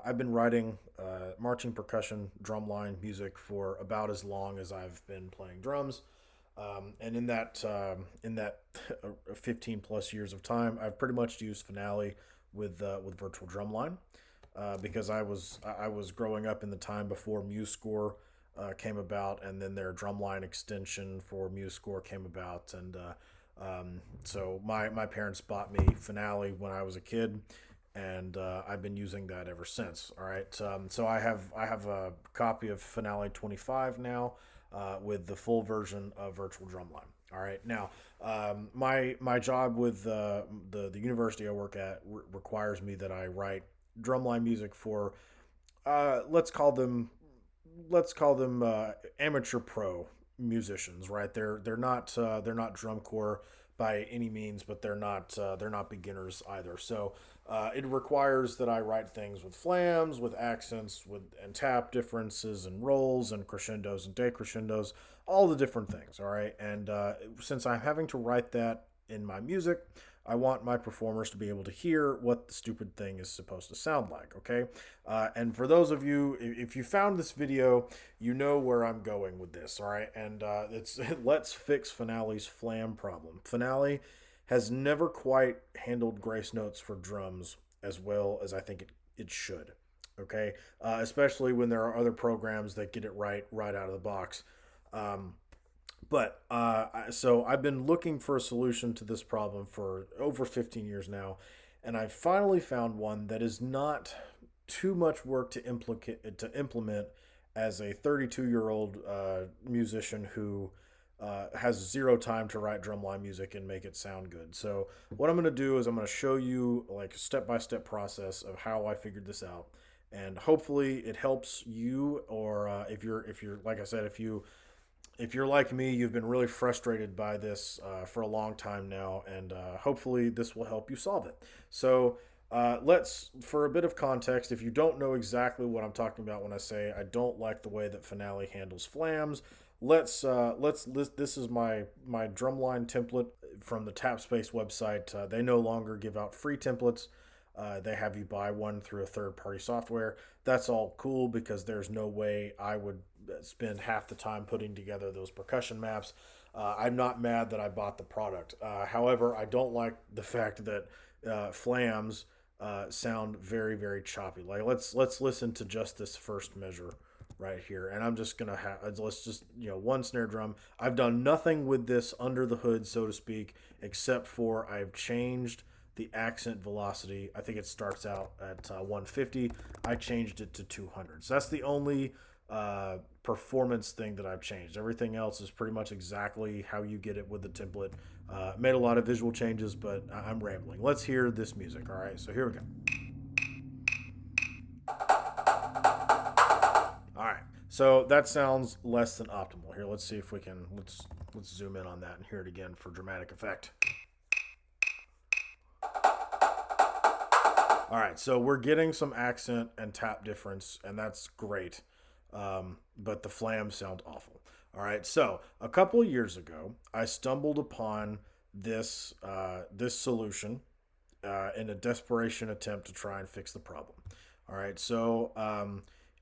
I've been writing marching percussion drumline music for about as long as I've been playing drums. And in that 15 plus years of time, I've pretty much used Finale with virtual drumline because I was growing up in the time before MuseScore came about, and then their drumline extension for MuseScore came about, and so my parents bought me Finale when I was a kid, and I've been using that ever since. All right, so I have a copy of Finale 25 now with the full version of virtual drumline. All right, now my job with the university I work at requires me that I write drumline music for let's call them amateur pro musicians, right? They're not drum corps by any means, but they're not beginners either. So it requires that I write things with flams, with accents, with and tap differences and rolls and crescendos and decrescendos, all the different things. All right, and since I'm having to write that in my music, I want my performers to be able to hear what the stupid thing is supposed to sound like, okay? And for those of you, if you found this video, you know where I'm going with this, all right? And it's let's fix Finale's flam problem. Finale has never quite handled grace notes for drums as well as I think it should, okay? Especially when there are other programs that get it right out of the box. Um, so I've been looking for a solution to this problem for over 15 years now, and I finally found one that is not too much work to implement as a 32-year-old musician who has zero time to write drumline music and make it sound good. So what I'm going to do is I'm going to show you like a step-by-step process of how I figured this out, and hopefully it helps you. Or if you're like I said, if you're like me, you've been really frustrated by this for a long time now, and hopefully this will help you solve it. So for a bit of context, if you don't know exactly what I'm talking about when I say I don't like the way that Finale handles flams, let's list. This is my drumline template from the Tapspace website. They no longer give out free templates. They have you buy one through a third party software. That's all cool because there's no way I would spend half the time putting together those percussion maps. I'm not mad that I bought the product. However, I don't like the fact that flams sound very, very choppy. Like let's listen to just this first measure right here, and I'm just gonna have let's just one snare drum. I've done nothing with this under the hood, so to speak, except for I've changed the accent velocity. I think it starts out at 150. I changed it to 200. So that's the only performance thing that I've changed. Everything else is pretty much exactly how you get it with the template. Made a lot of visual changes, but I'm rambling. Let's hear this music. All right, so here we go. All right, so that sounds less than optimal. Here, let's see if we can let's zoom in on that and hear it again for dramatic effect. All right, so we're getting some accent and tap difference, and that's great. But the flams sound awful. All right, so a couple of years ago, I stumbled upon this solution in a desperation attempt to try and fix the problem. All right, so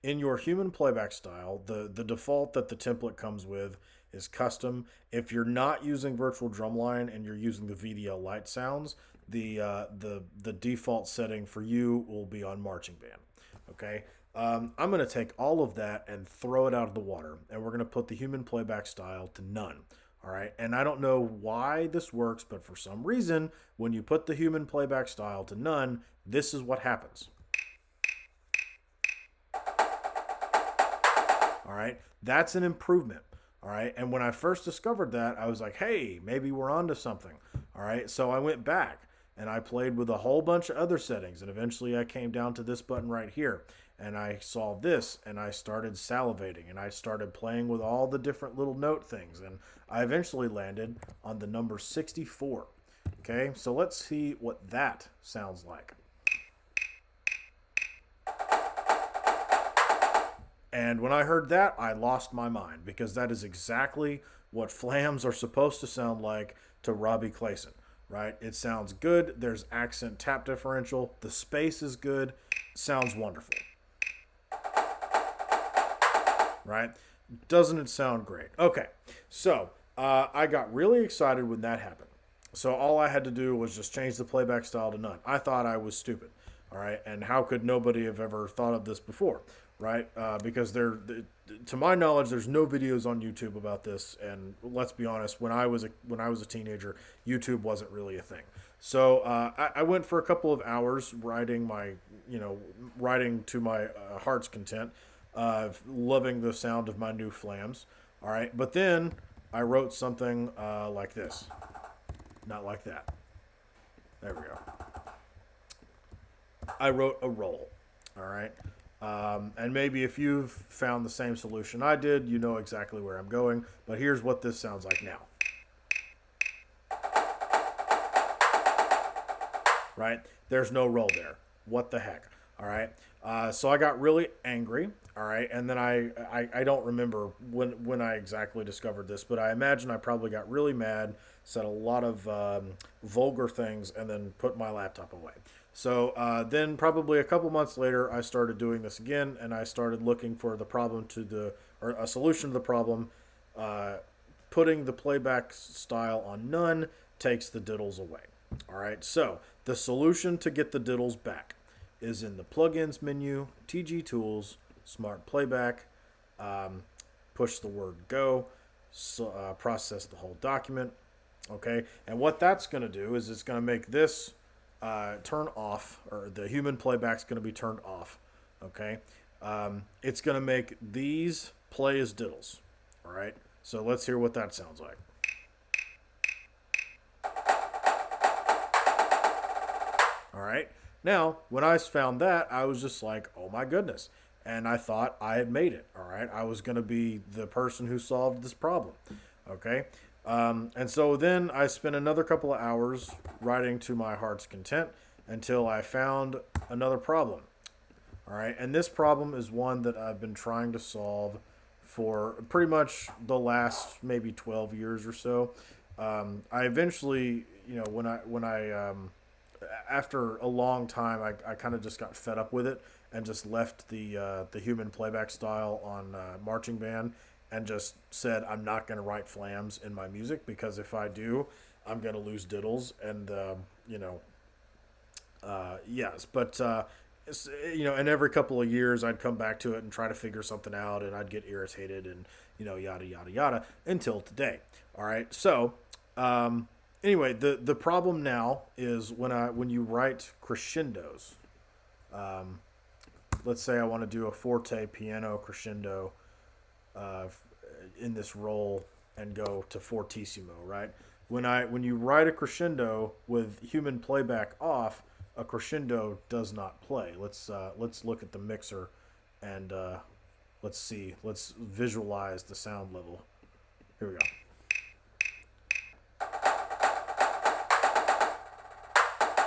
in your human playback style, the default that the template comes with is custom. If you're not using virtual drumline and you're using the VDL Lite sounds, the default setting for you will be on marching band. Okay. I'm going to take all of that and throw it out of the water, and we're going to put the human playback style to none. All right. And I don't know why this works, but for some reason, when you put the human playback style to none, this is what happens. All right. That's an improvement. All right. And when I first discovered that, I was like, hey, maybe we're onto something. All right. So I went back and I played with a whole bunch of other settings. And eventually I came down to this button right here. And I saw this and I started salivating and I started playing with all the different little note things. And I eventually landed on the number 64. Okay. So let's see what that sounds like. And when I heard that, I lost my mind because that is exactly what flams are supposed to sound like to Robbie Clayson, right? It sounds good. There's accent tap differential. The space is good. sounds wonderful, right? Doesn't it sound great? Okay, so I got really excited when that happened. So all I had to do was just change the playback style to none. I thought I was stupid, all right? And how could nobody have ever thought of this before, right? Because to my knowledge, there's no videos on YouTube about this. And let's be honest, when I was a teenager, YouTube wasn't really a thing. So I went for a couple of hours writing to my heart's content, loving the sound of my new flams. All right, but then I wrote something like this. Not like that. There we go. I wrote a roll. All right. And maybe if you've found the same solution I did, you know exactly where I'm going. But here's what this sounds like now. Right? There's no roll there. What the heck? All right. So I got really angry. All right. And then I don't remember when I exactly discovered this, but I imagine I probably got really mad, said a lot of vulgar things, and then put my laptop away. So then probably a couple months later, I started doing this again, and I started looking for or a solution to the problem. Putting the playback style on none takes the diddles away. All right. So the solution to get the diddles back is in the plugins menu, TG Tools, Smart Playback, push the word go, process the whole document. Okay, and what that's going to do is it's going to make this turn off, or the human playback's going to be turned off. Okay, it's going to make these play as diddles. All right, so let's hear what that sounds like. All right. Now, when I found that, I was just like, oh my goodness. And I thought I had made it. All right. I was going to be the person who solved this problem. Okay. And so then I spent another couple of hours writing to my heart's content until I found another problem. All right. And this problem is one that I've been trying to solve for pretty much the last maybe 12 years or so. I eventually, after a long time, I kind of just got fed up with it and just left the human playback style on marching band and just said I'm not going to write flams in my music, because if I do, I'm going to lose diddles. And yes, but and every couple of years I'd come back to it and try to figure something out, and I'd get irritated and yada yada yada until today. All right, so. Anyway, the problem now is when you write crescendos. Let's say I want to do a forte piano crescendo in this roll and go to fortissimo, right? When you write a crescendo with human playback off, a crescendo does not play. Let's look at the mixer and let's visualize the sound level. Here we go.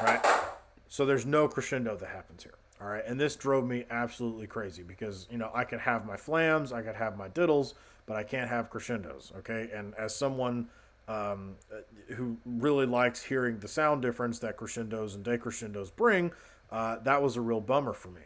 Right? So there's no crescendo that happens here. All right. And this drove me absolutely crazy because, I could have my flams, I could have my diddles, but I can't have crescendos. Okay. And as someone who really likes hearing the sound difference that crescendos and decrescendos bring, that was a real bummer for me.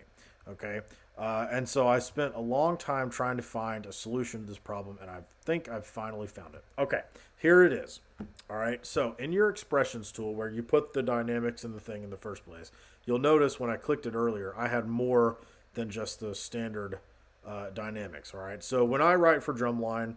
Okay. And so I spent a long time trying to find a solution to this problem, and I think I've finally found it. Okay, here it is. All right, so in your expressions tool where you put the dynamics in the thing in the first place, you'll notice when I clicked it earlier, I had more than just the standard dynamics. All right, so when I write for Drumline,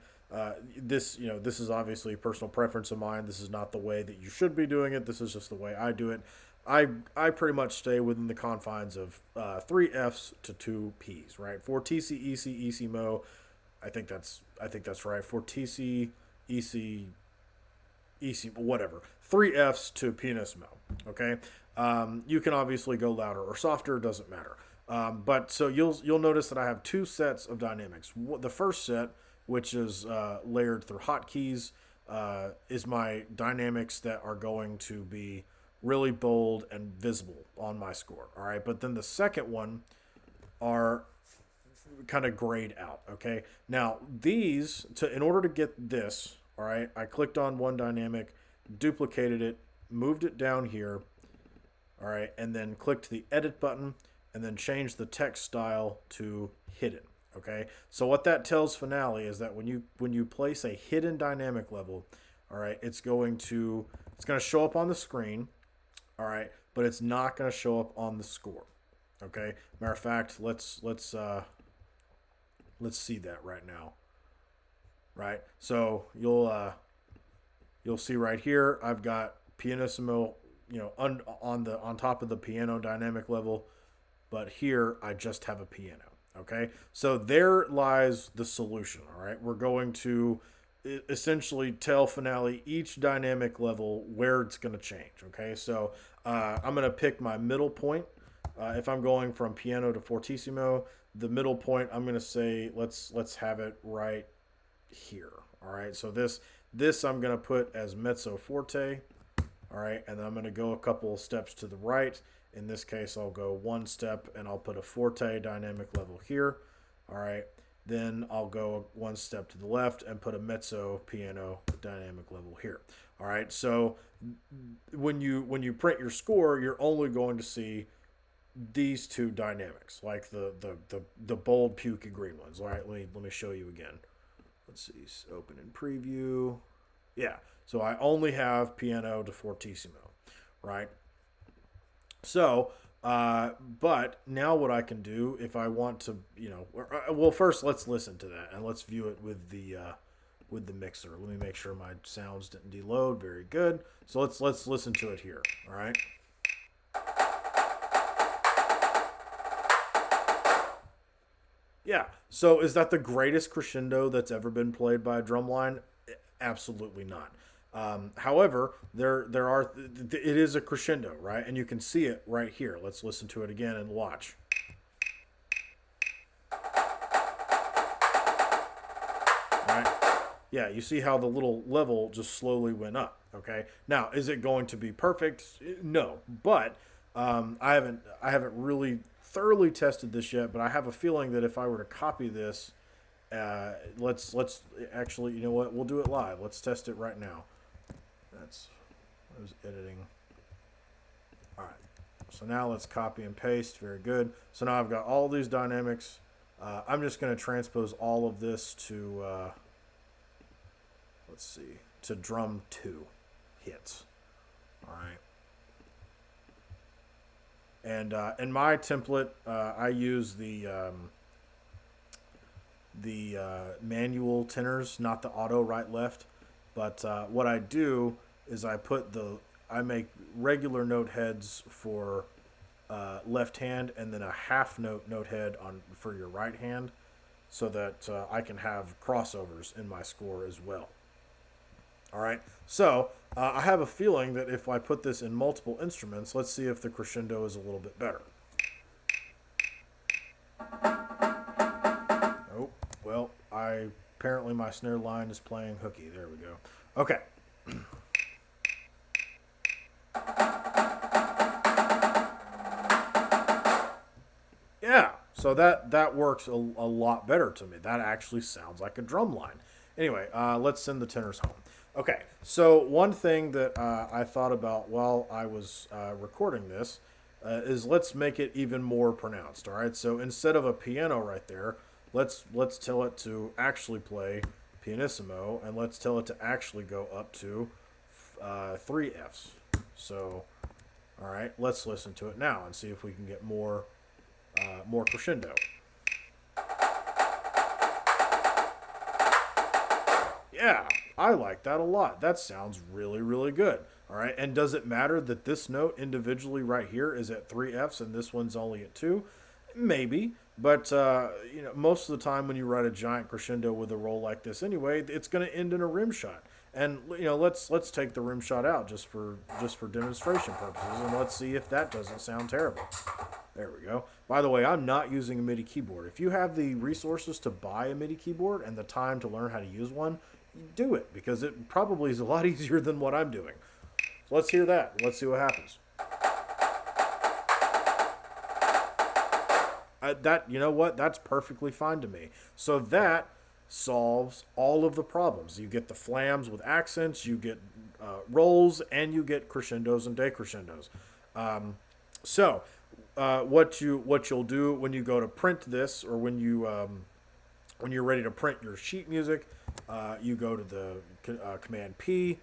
this is obviously a personal preference of mine. This is not the way that you should be doing it. This is just the way I do it. I pretty much stay within the confines of 3 Fs to 2 Ps, right? Fortissimo, EC, Mo. I think that's right. Fortissimo, EC, whatever. 3 Fs to pianissimo. Okay. You can obviously go louder or softer. Doesn't matter. But so you'll notice that I have 2 sets of dynamics. The first set, which is layered through hotkeys, is my dynamics that are going to be really bold and visible on my score. All right. But then the second one are kind of grayed out. Okay. Now in order to get this, all right, I clicked on one dynamic, duplicated it, moved it down here. All right. And then clicked the edit button and then change the text style to hidden. Okay, so what that tells Finale is that when you place a hidden dynamic level, all right, it's going to show up on the screen, all right, but it's not going to show up on the score. Okay, matter of fact, let's see that right now. Right, so you'll see right here I've got pianissimo, on top of the piano dynamic level, but here I just have a piano. Okay, so there lies the solution. All right, we're going to essentially tell Finale each dynamic level where it's going to change. Okay, so I'm going to pick my middle point. If I'm going from piano to fortissimo, the middle point I'm going to say let's have it right here. All right, so this I'm going to put as mezzo forte. All right, and then I'm going to go a couple of steps to the right. In this case, I'll go one step and I'll put a forte dynamic level here. All right, then I'll go one step to the left and put a mezzo piano dynamic level here. All right, so when you print your score, you're only going to see these two dynamics, like the bold pukey green ones. All right, let me show you again. Let's see, open in preview. Yeah, so I only have piano to fortissimo, right? So, but now what I can do if I want to, well, first let's listen to that and let's view it with the mixer. Let me make sure my sounds didn't deload. Very good. So let's listen to it here. All right. Yeah. So is that the greatest crescendo that's ever been played by a drumline? Absolutely not. However, it is a crescendo, right? And you can see it right here. Let's listen to it again and watch. Right? Yeah, you see how the little level just slowly went up. Okay. Now, is it going to be perfect? No, but I haven't really thoroughly tested this yet. But I have a feeling that if I were to copy this, let's actually, you know what? We'll do it live. Let's test it right now. I was editing. All right. So now let's copy and paste. Very good. So now I've got all these dynamics. I'm just going to transpose all of this to, let's see, to drum 2 hits. All right. And in my template, I use the manual tenors, not the auto right left. But what I do is I make regular note heads for left hand and then a half note head for your right hand, so that I can have crossovers in my score as well. All right, so I have a feeling that if I put this in multiple instruments, let's see if the crescendo is a little bit better. Oh, well, apparently my snare line is playing hooky. There we go. Okay. Yeah, so that works a lot better to me. That actually sounds like a drum line. Anyway, let's send the tenors home. Okay, so one thing that I thought about while I was recording this is let's make it even more pronounced. All right, so instead of a piano right there, let's tell it to actually play pianissimo, and let's tell it to actually go up to 3 Fs. So, all right, let's listen to it now and see if we can get more crescendo. Yeah, I like that a lot. That sounds really, really good. All right, and does it matter that this note individually right here is at 3 Fs and this one's only at 2? Maybe, but most of the time when you write a giant crescendo with a roll like this anyway, it's going to end in a rim shot. And let's take the rim shot out just for demonstration purposes, and let's see if that doesn't sound terrible. There we go. By the way, I'm not using a MIDI keyboard. If you have the resources to buy a MIDI keyboard and the time to learn how to use one, do it, because it probably is a lot easier than what I'm doing. So let's hear that. Let's see what happens. You know what? That's perfectly fine to me. So that solves all of the problems. You get the flams with accents, you get rolls, and you get crescendos and decrescendos. So what you'll do when you go to print this, or when you're ready to print your sheet music, you go to the Command P.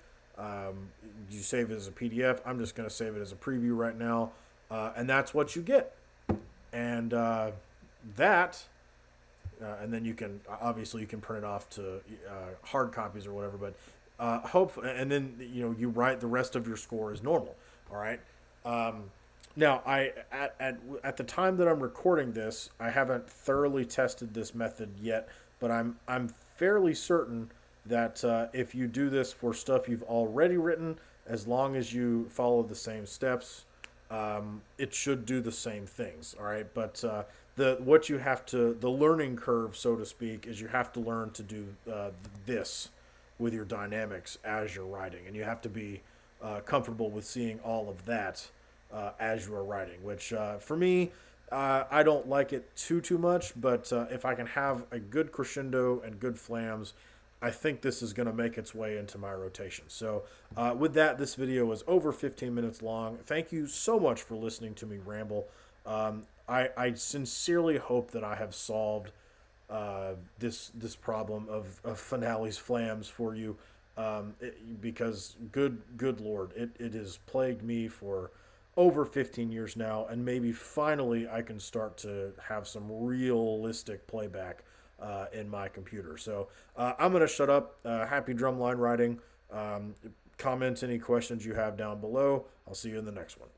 You save it as a PDF. I'm just going to save it as a preview right now, and that's what you get. And that, and then you can obviously you can print it off to hard copies or whatever. But and then you write the rest of your score as normal. All right. Now, at the time that I'm recording this, I haven't thoroughly tested this method yet, but I'm fairly certain that if you do this for stuff you've already written, as long as you follow the same steps, it should do the same things. All right, but the learning curve, so to speak, is you have to learn to do this with your dynamics as you're writing, and you have to be comfortable with seeing all of that as you are writing. Which for me, I don't like it too much, but if I can have a good crescendo and good flams, I think this is going to make its way into my rotation. So with that, this video is over 15 minutes long. Thank you so much for listening to me ramble. I sincerely hope that I have solved this problem of finales flams for you, because good Lord, it has plagued me for over 15 years now, and maybe finally I can start to have some realistic playback in my computer. So I'm going to shut up. Happy drumline writing. Comment any questions you have down below. I'll see you in the next one.